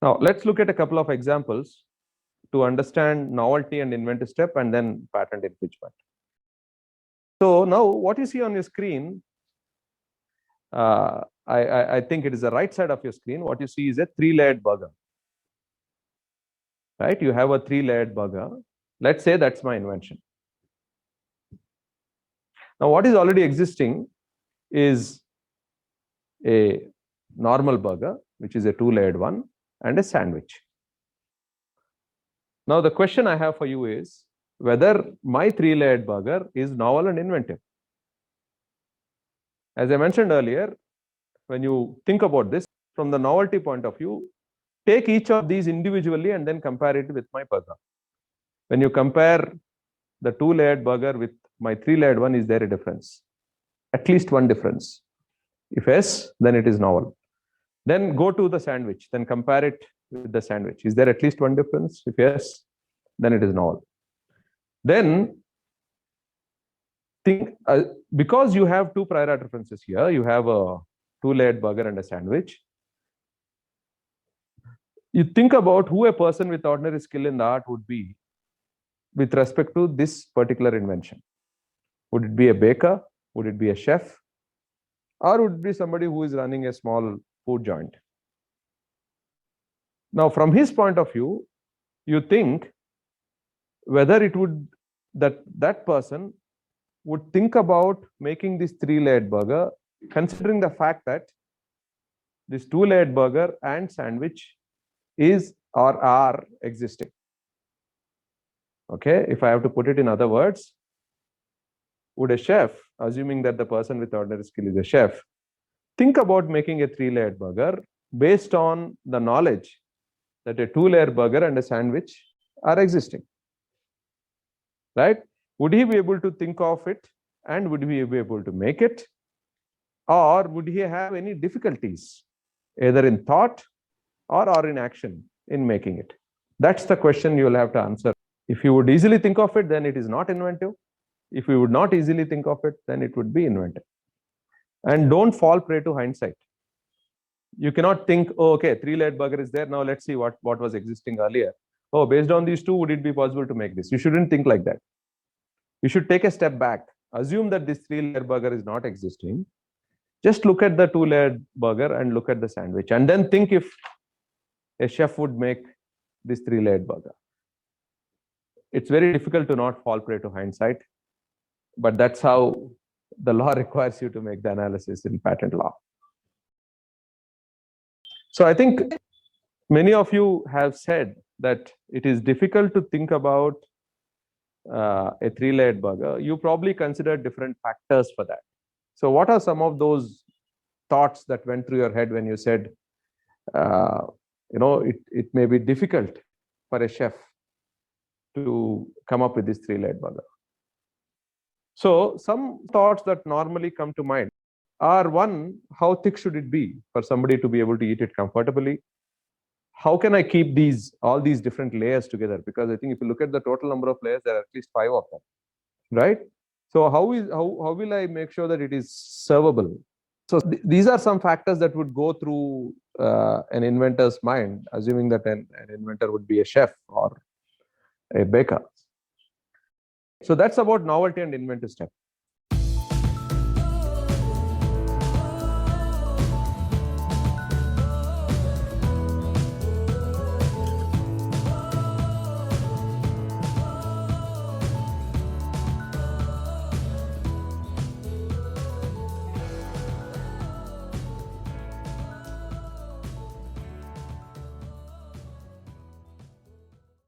Now, let's look at a couple of examples to understand novelty and inventive step and then patent infringement. So now what you see on your screen, I think it is the right side of your screen. What you see is a 3-layered burger, right? You have a 3-layered burger. Let's say that's my invention. Now, what is already existing is a normal burger, which is a 2-layered one, and a sandwich. Now, the question I have for you is whether my 3-layered burger is novel and inventive. As I mentioned earlier, when you think about this from the novelty point of view, take each of these individually and then compare it with my burger. When you compare the 2-layered burger with my 3-layered one, is there a difference? At least one difference. If yes, then it is novel. Then go to the sandwich, then compare it with the sandwich. Is there at least one difference? If yes, then it is novel. Then think, because you have two prior art references here, you have a 2-layered burger and a sandwich. You think about who a person with ordinary skill in the art would be with respect to this particular invention. Would it be a baker? Would it be a chef? Or would it be somebody who is running a small food joint? Now, from his point of view, you think whether it would that person would think about making this 3-layered burger, considering the fact that this 2-layered burger and sandwich is or are existing. Okay, if I have to put it in other words, would a chef, assuming that the person with ordinary skill is a chef, think about making a 3-layered burger based on the knowledge that a 2-layer burger and a sandwich are existing, right? Would he be able to think of it and would he be able to make it? Or would he have any difficulties either in thought or in action in making it? That's the question you will have to answer. If you would easily think of it, then it is not inventive. If you would not easily think of it, then it would be inventive. And don't fall prey to hindsight. You cannot think, oh, okay, 3-layered burger is there. Now let's see what was existing earlier. Oh, based on these two, would it be possible to make this? You shouldn't think like that. You should take a step back. Assume that this 3-layer burger is not existing. Just look at the 2-layered burger and look at the sandwich. And then think if a chef would make this 3-layered burger. It's very difficult to not fall prey to hindsight. But that's how the law requires you to make the analysis in patent law. So I think many of you have said that it is difficult to think about a 3-layered burger. You probably considered different factors for that. So what are some of those thoughts that went through your head when you said, it may be difficult for a chef to come up with this 3-layered burger? So some thoughts that normally come to mind are, one, how thick should it be for somebody to be able to eat it comfortably? How can I keep all these different layers together? Because I think if you look at the total number of layers, there are at least 5 of them, right? So how will I make sure that it is servable? So these are some factors that would go through an inventor's mind, assuming that an inventor would be a chef or a baker. So that's about novelty and inventive step.